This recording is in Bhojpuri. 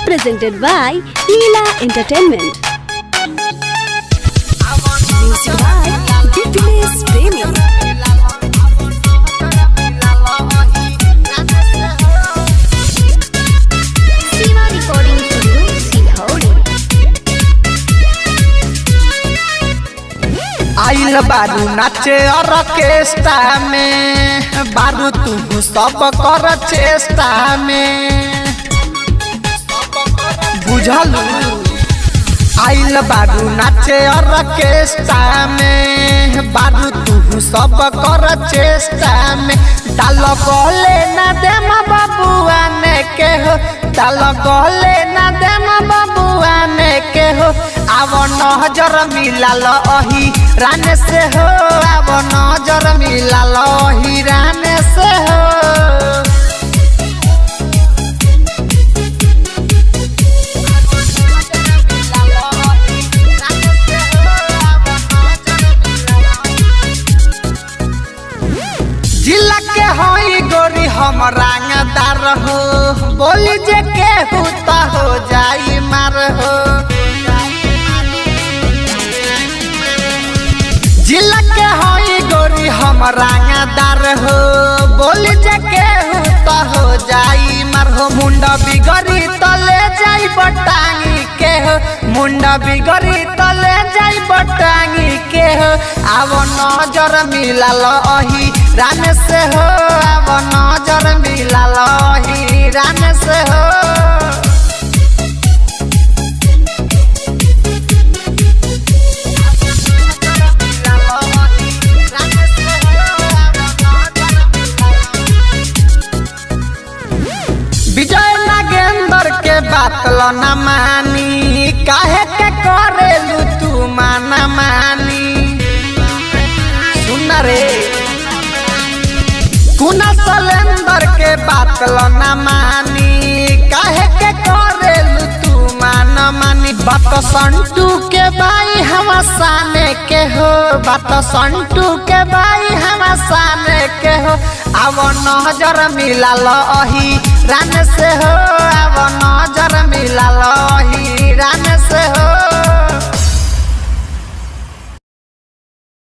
presented by Leela Entertainment. Music by Dipiness Premi. Siva Recording Studio, Silhauri. आइल बारू नाचे ऑर्केस्ट्रा में, बारू तू सब कर चेष्टा में, बुझलू। आइल बारू नाचे ऑर्केस्ट्रा में, बारू तू सब कर चेष्टा में। डाल गले ना देम बबुआ ने के हो, डाल गले ना देम बबुआ ने के हो। आव नजर मिलाल अही राने से हो, आव नजर मिलाल अही राने से हो। जिला के होई गोरी हम रंगदार हो, बोली जे केहू त हो जाई मार हो। जिला के होई गोरी हम रंगदार हो, बोली जे केहू त हो जाई मार हो। मुंडा बिगड़ी तले जाई बटांगी के हो, मुंडा बिगड़ी तले जाई बटांगी के हो। आव नजर मिलाल अही राने से हो, आव नजर मिलाल अही राने से हो। विजय नागेंद्र के बात लो न मानी, काहे के करेलू तू माना मानी। सुन रे कुना सलेंदर के बात लो न मानी, काहे के करेलू तू माना मानी। बात संटू के बाई हम साने के हो, बात संटू के बाई हम साने के हो। आव नजर मिलाल अही राने से हो, आव नजर मिलाल अही राने से हो।